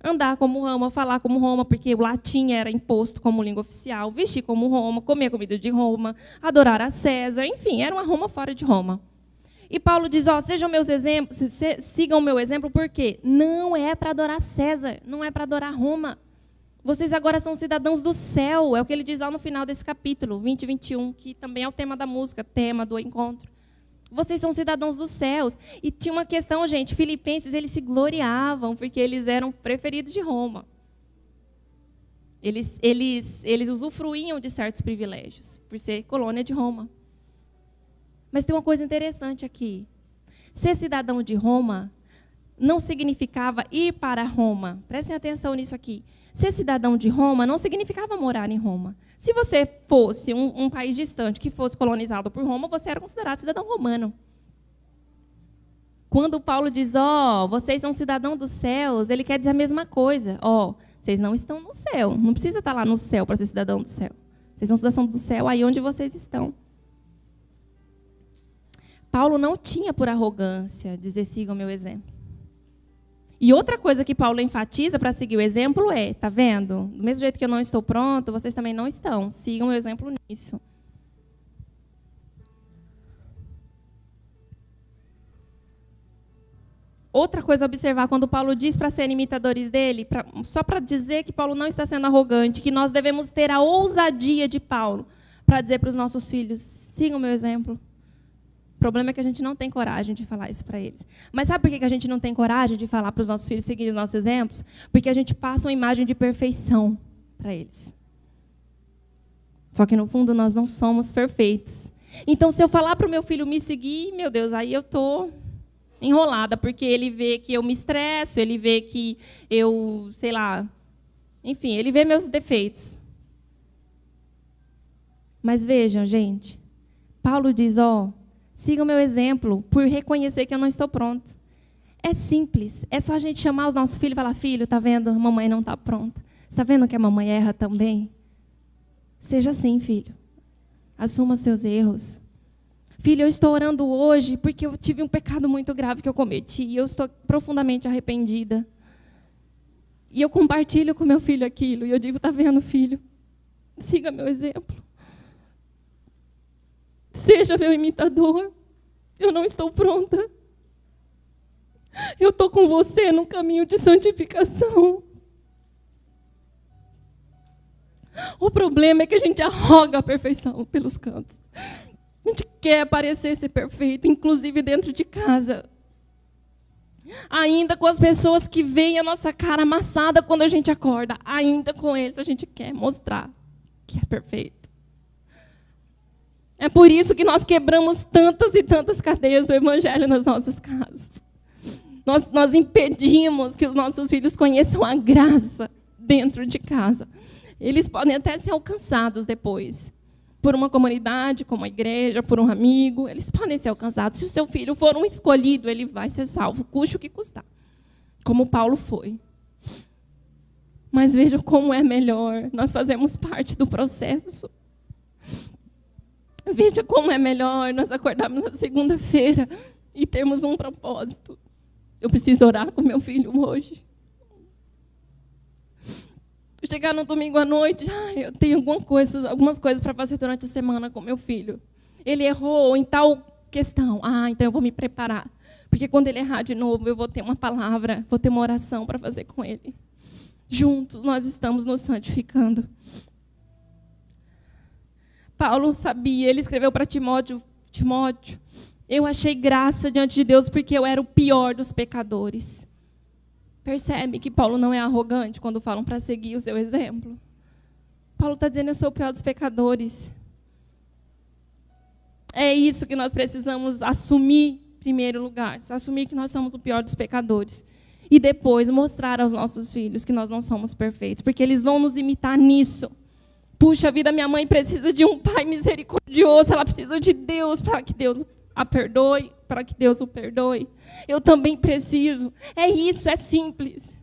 Andar como Roma, falar como Roma, porque o latim era imposto como língua oficial, vestir como Roma, comer comida de Roma, adorar a César, enfim, era uma Roma fora de Roma. E Paulo diz, sejam meus exemplos, sigam o meu exemplo, porque não é para adorar César, não é para adorar Roma. Vocês agora são cidadãos do céu, é o que ele diz lá no final desse capítulo, 20 e 21, que também é o tema da música, tema do encontro. Vocês são cidadãos dos céus. E tinha uma questão, gente, filipenses, eles se gloriavam, porque eles eram preferidos de Roma. Eles usufruíam de certos privilégios, por ser colônia de Roma. Mas tem uma coisa interessante aqui. Ser cidadão de Roma não significava ir para Roma. Prestem atenção nisso aqui. Ser cidadão de Roma não significava morar em Roma. Se você fosse um país distante que fosse colonizado por Roma, você era considerado cidadão romano. Quando Paulo diz, vocês são cidadãos dos céus, ele quer dizer a mesma coisa. Vocês não estão no céu. Não precisa estar lá no céu para ser cidadão do céu. Vocês são cidadãos do céu aí onde vocês estão. Paulo não tinha por arrogância dizer, sigam o meu exemplo. E outra coisa que Paulo enfatiza para seguir o exemplo é, tá vendo? Do mesmo jeito que eu não estou pronto, vocês também não estão. Sigam o meu exemplo nisso. Outra coisa a observar, quando Paulo diz para serem imitadores dele, só para dizer que Paulo não está sendo arrogante, que nós devemos ter a ousadia de Paulo para dizer para os nossos filhos, sigam o meu exemplo. O problema é que a gente não tem coragem de falar isso para eles. Mas sabe por que a gente não tem coragem de falar para os nossos filhos seguir os nossos exemplos? Porque a gente passa uma imagem de perfeição para eles. Só que, no fundo, nós não somos perfeitos. Então, se eu falar para o meu filho me seguir, meu Deus, aí eu estou enrolada, porque ele vê que eu me estresso, ele vê que eu, sei lá, enfim, ele vê meus defeitos. Mas vejam, gente, Paulo diz, sigam o meu exemplo por reconhecer que eu não estou pronto. É simples. É só a gente chamar os nossos filhos e falar, filho, tá vendo? Mamãe não está pronta. Está vendo que a mamãe erra também? Seja assim, filho. Assuma seus erros. Filho, eu estou orando hoje porque eu tive um pecado muito grave que eu cometi. E eu estou profundamente arrependida. E eu compartilho com meu filho aquilo. E eu digo, está vendo, filho? Siga meu exemplo. Seja meu imitador. Eu não estou pronta. Eu estou com você no caminho de santificação. O problema é que a gente arroga a perfeição pelos cantos. A gente quer parecer ser perfeito, inclusive dentro de casa. Ainda com as pessoas que veem a nossa cara amassada quando a gente acorda. Ainda com eles a gente quer mostrar que é perfeito. É por isso que nós quebramos tantas e tantas cadeias do evangelho nas nossas casas. Nós impedimos que os nossos filhos conheçam a graça dentro de casa. Eles podem até ser alcançados depois. Por uma comunidade, como a igreja, por um amigo. Eles podem ser alcançados. Se o seu filho for um escolhido, ele vai ser salvo, custe o que custar. Como Paulo foi. Mas veja como é melhor. Nós fazemos parte do processo. Veja como é melhor nós acordarmos na segunda-feira e termos um propósito. Eu preciso orar com meu filho hoje. Chegar no domingo à noite, eu tenho algumas coisas para fazer durante a semana com meu filho. Ele errou em tal questão. Então eu vou me preparar. Porque quando ele errar de novo, eu vou ter uma palavra, vou ter uma oração para fazer com ele. Juntos nós estamos nos santificando. Paulo sabia, ele escreveu para Timóteo, eu achei graça diante de Deus porque eu era o pior dos pecadores. Percebe que Paulo não é arrogante quando falam para seguir o seu exemplo? Paulo está dizendo, eu sou o pior dos pecadores. É isso que nós precisamos assumir em primeiro lugar. Assumir que nós somos o pior dos pecadores. E depois mostrar aos nossos filhos que nós não somos perfeitos. Porque eles vão nos imitar nisso. Puxa vida, minha mãe precisa de um pai misericordioso. Ela precisa de Deus para que Deus a perdoe, para que Deus o perdoe. Eu também preciso. É isso, é simples.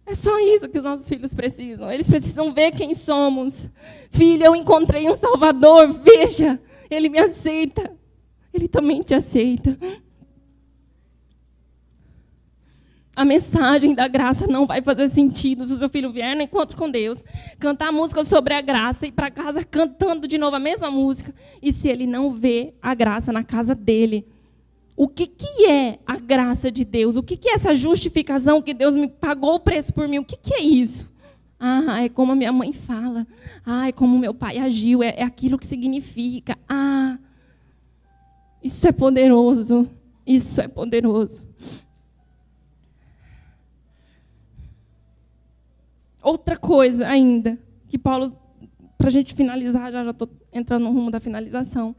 É só isso que os nossos filhos precisam. Eles precisam ver quem somos. Filha, eu encontrei um Salvador, veja, Ele me aceita. Ele também te aceita. A mensagem da graça não vai fazer sentido se o seu filho vier no encontro com Deus, cantar música sobre a graça e ir para casa cantando de novo a mesma música, e se ele não vê a graça na casa dele. O que é a graça de Deus? O que é essa justificação que Deus me pagou o preço por mim? O que é isso? É como a minha mãe fala. É como meu pai agiu. É aquilo que significa. Isso é poderoso. Isso é poderoso. Outra coisa ainda, que Paulo, para a gente finalizar, já estou entrando no rumo da finalização.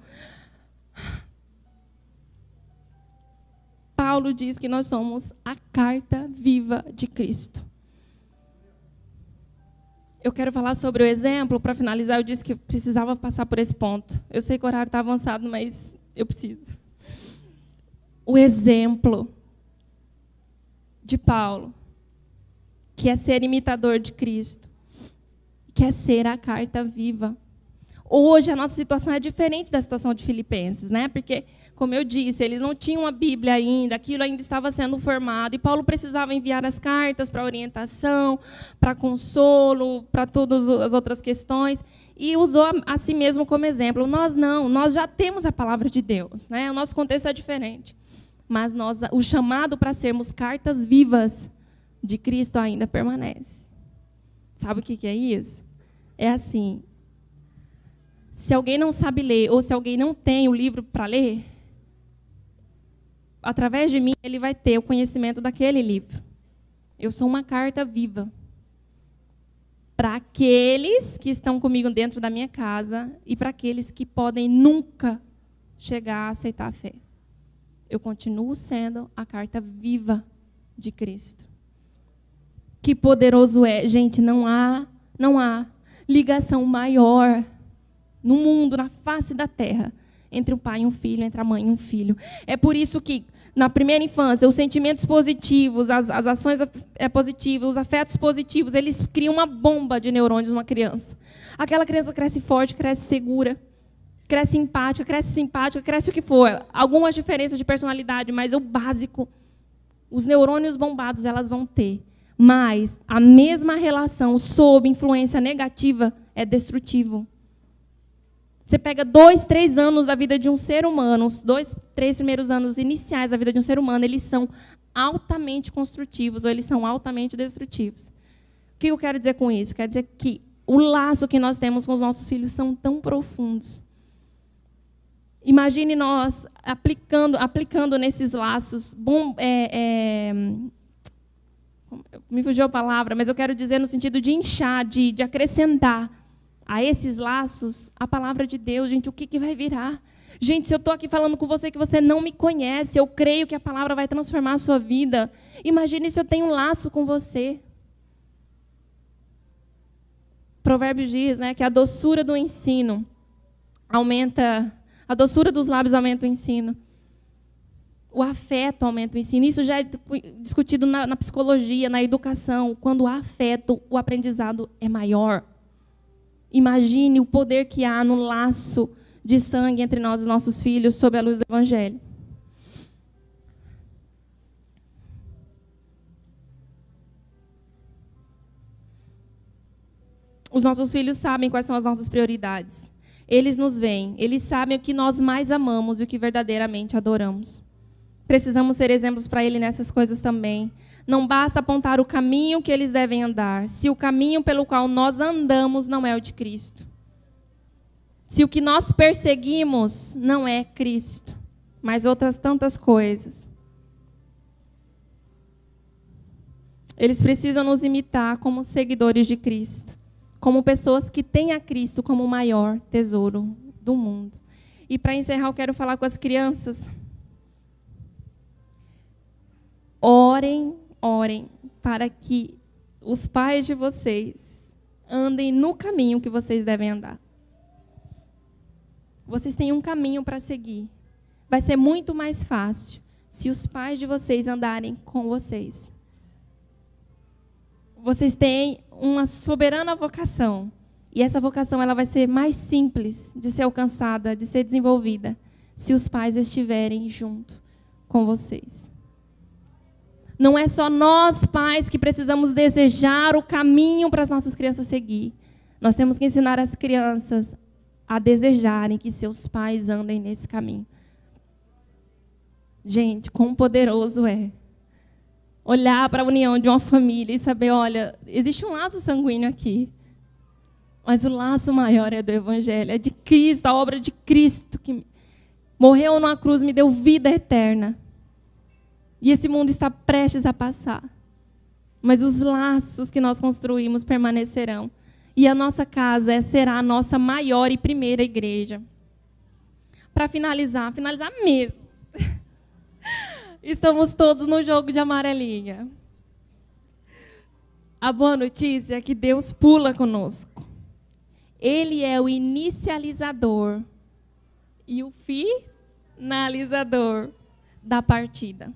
Paulo diz que nós somos a carta viva de Cristo. Eu quero falar sobre o exemplo, para finalizar, eu disse que precisava passar por esse ponto. Eu sei que o horário está avançado, mas eu preciso. O exemplo de Paulo, que é ser imitador de Cristo, que é ser a carta viva. Hoje a nossa situação é diferente da situação de Filipenses, né? Porque, como eu disse, eles não tinham a Bíblia ainda, aquilo ainda estava sendo formado, e Paulo precisava enviar as cartas para orientação, para consolo, para todas as outras questões, e usou a si mesmo como exemplo. Nós não, nós já temos a palavra de Deus, né? O nosso contexto é diferente, mas o chamado para sermos cartas vivas de Cristo ainda permanece. Sabe o que é isso? É assim, se alguém não sabe ler, ou se alguém não tem o livro para ler, através de mim, ele vai ter o conhecimento daquele livro. Eu sou uma carta viva para aqueles que estão comigo dentro da minha casa e para aqueles que podem nunca chegar a aceitar a fé. Eu continuo sendo a carta viva de Cristo. Que poderoso é. Gente, não há ligação maior no mundo, na face da terra, entre um pai e um filho, entre a mãe e um filho. É por isso que na primeira infância, os sentimentos positivos, as ações positivas, os afetos positivos, eles criam uma bomba de neurônios numa criança. Aquela criança cresce forte, cresce segura, cresce empática, cresce simpática, cresce o que for. Algumas diferenças de personalidade, mas o básico, os neurônios bombados elas vão ter. Mas a mesma relação sob influência negativa é destrutivo. Você pega 2, 3 anos da vida de um ser humano, os 2, 3 primeiros anos iniciais da vida de um ser humano, eles são altamente construtivos ou eles são altamente destrutivos. O que eu quero dizer com isso? Quero dizer que o laço que nós temos com os nossos filhos são tão profundos. Imagine nós aplicando nesses laços, me fugiu a palavra, mas eu quero dizer no sentido de inchar, de acrescentar a esses laços a palavra de Deus. Gente, o que vai virar? Gente, se eu estou aqui falando com você que você não me conhece, eu creio que a palavra vai transformar a sua vida. Imagine se eu tenho um laço com você. Provérbios diz, né, que a doçura do ensino aumenta, a doçura dos lábios aumenta o ensino. O afeto aumenta o ensino. Isso já é discutido na psicologia, na educação. Quando há afeto, o aprendizado é maior. Imagine o poder que há no laço de sangue entre nós e os nossos filhos sob a luz do Evangelho. Os nossos filhos sabem quais são as nossas prioridades. Eles nos veem, eles sabem o que nós mais amamos e o que verdadeiramente adoramos. Precisamos ser exemplos para eles nessas coisas também. Não basta apontar o caminho que eles devem andar, se o caminho pelo qual nós andamos não é o de Cristo. Se o que nós perseguimos não é Cristo, mas outras tantas coisas. Eles precisam nos imitar como seguidores de Cristo, como pessoas que têm a Cristo como o maior tesouro do mundo. E para encerrar, eu quero falar com as crianças. Orem para que os pais de vocês andem no caminho que vocês devem andar. Vocês têm um caminho para seguir. Vai ser muito mais fácil se os pais de vocês andarem com vocês. Vocês têm uma soberana vocação. E essa vocação ela vai ser mais simples de ser alcançada, de ser desenvolvida, se os pais estiverem junto com vocês. Não é só nós, pais, que precisamos desejar o caminho para as nossas crianças seguir. Nós temos que ensinar as crianças a desejarem que seus pais andem nesse caminho. Gente, quão poderoso é olhar para a união de uma família e saber, olha, existe um laço sanguíneo aqui, mas o laço maior é do Evangelho, é de Cristo, a obra de Cristo, que morreu numa cruz, me deu vida eterna. E esse mundo está prestes a passar. Mas os laços que nós construímos permanecerão. E a nossa casa será a nossa maior e primeira igreja. Para finalizar mesmo. Estamos todos no jogo de amarelinha. A boa notícia é que Deus pula conosco. Ele é o inicializador e o finalizador da partida.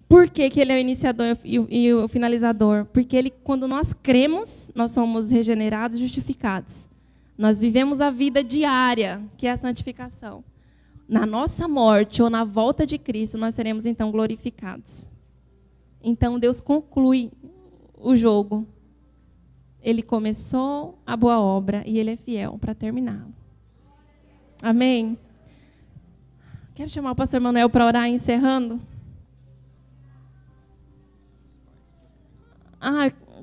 Por que ele é o iniciador e o finalizador? Porque quando nós cremos, nós somos regenerados e justificados. Nós vivemos a vida diária, que é a santificação. Na nossa morte ou na volta de Cristo, nós seremos então glorificados. Então Deus conclui o jogo. Ele começou a boa obra e Ele é fiel para terminá-lo. Amém? Quero chamar o pastor Manuel para orar encerrando.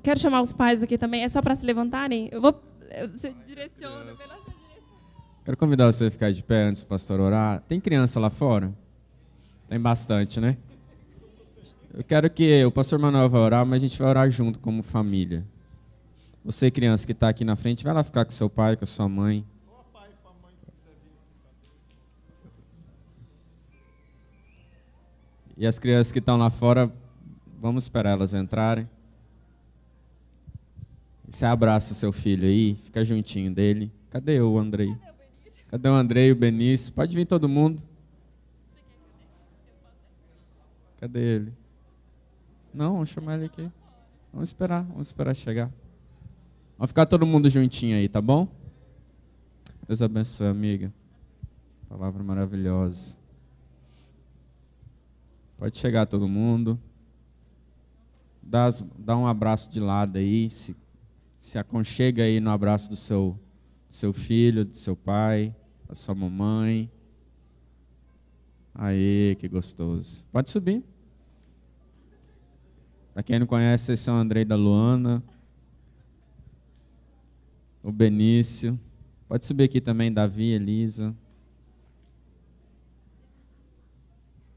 Quero chamar os pais aqui também. É só para se levantarem? Você direciona pela sua direção. Quero convidar você a ficar de pé antes do pastor orar. Tem criança lá fora? Tem bastante, né? Eu quero que o pastor Manuel vai orar, mas a gente vai orar junto como família. Você, criança que está aqui na frente, vai lá ficar com seu pai, com a sua mãe. E as crianças que estão lá fora, vamos esperar elas entrarem. Você abraça seu filho aí, fica juntinho dele. Cadê o Andrei? Cadê o Andrei e o Benício? Pode vir todo mundo. Cadê ele? Não, vamos chamar ele aqui. Vamos esperar chegar. Vamos ficar todo mundo juntinho aí, tá bom? Deus abençoe, amiga. Palavra maravilhosa. Pode chegar todo mundo. Dá um abraço de lado aí. Se aconchega aí no abraço do seu filho, do seu pai, da sua mamãe. Aí, que gostoso. Pode subir. Para quem não conhece, esse é o Andrei da Luana. O Benício. Pode subir aqui também, Davi, Elisa.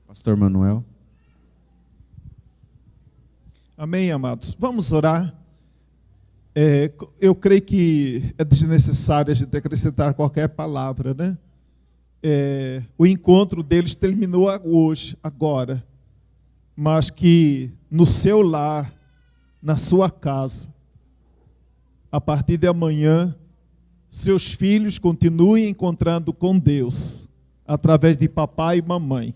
Pastor Manuel. Amém, amados. Vamos orar. Eu creio que é desnecessário a gente acrescentar qualquer palavra, né? O encontro deles terminou hoje, agora. Mas que no seu lar, na sua casa, a partir de amanhã, seus filhos continuem encontrando com Deus, através de papai e mamãe.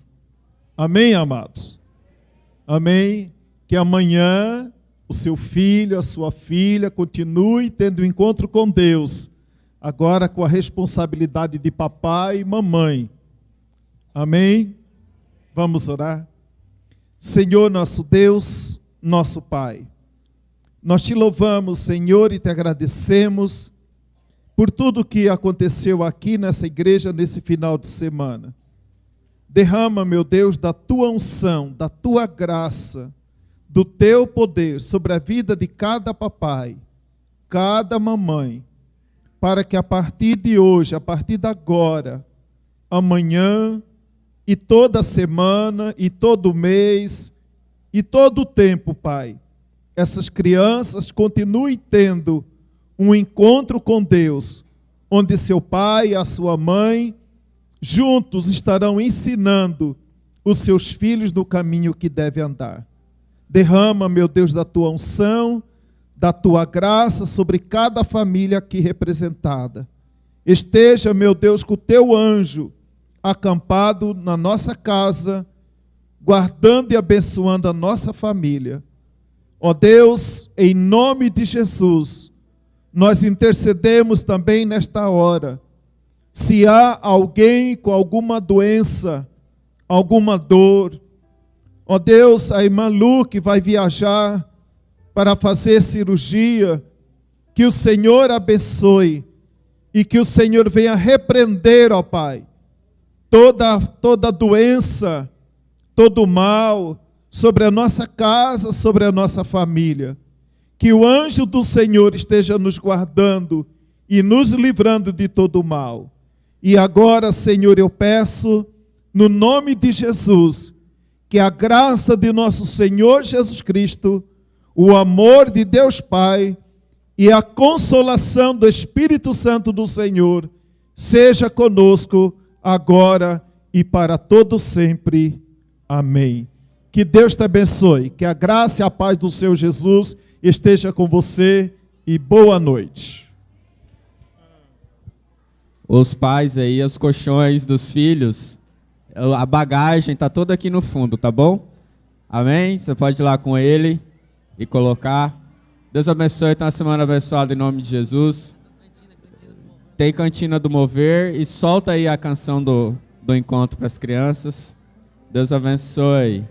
Amém, amados? Amém? Que amanhã o seu filho, a sua filha, continue tendo um encontro com Deus, agora com a responsabilidade de papai e mamãe. Amém? Vamos orar? Senhor, nosso Deus, nosso Pai, nós te louvamos, Senhor, e te agradecemos por tudo que aconteceu aqui nessa igreja nesse final de semana. Derrama, meu Deus, da tua unção, da tua graça, do teu poder sobre a vida de cada papai, cada mamãe, para que a partir de hoje, a partir de agora, amanhã e toda semana e todo mês e todo o tempo, Pai, essas crianças continuem tendo um encontro com Deus, onde seu pai e a sua mãe juntos estarão ensinando os seus filhos no caminho que deve andar. Derrama, meu Deus, da tua unção, da tua graça sobre cada família aqui representada. Esteja, meu Deus, com o teu anjo acampado na nossa casa, guardando e abençoando a nossa família. Ó Deus, em nome de Jesus, nós intercedemos também nesta hora. Se há alguém com alguma doença, alguma dor, ó Deus, a irmã Lu que vai viajar para fazer cirurgia, que o Senhor abençoe e que o Senhor venha repreender, ó Pai, toda doença, todo mal sobre a nossa casa, sobre a nossa família. Que o anjo do Senhor esteja nos guardando e nos livrando de todo mal. E agora, Senhor, eu peço, no nome de Jesus, que a graça de nosso Senhor Jesus Cristo, o amor de Deus Pai e a consolação do Espírito Santo do Senhor seja conosco agora e para todo sempre. Amém. Que Deus te abençoe, que a graça e a paz do Senhor Jesus esteja com você e boa noite. Os pais aí, os colchões dos filhos, a bagagem está toda aqui no fundo, tá bom? Amém? Você pode ir lá com ele e colocar. Deus abençoe, tenha uma semana abençoada em nome de Jesus. Tem cantina do mover e solta aí a canção do encontro para as crianças. Deus abençoe.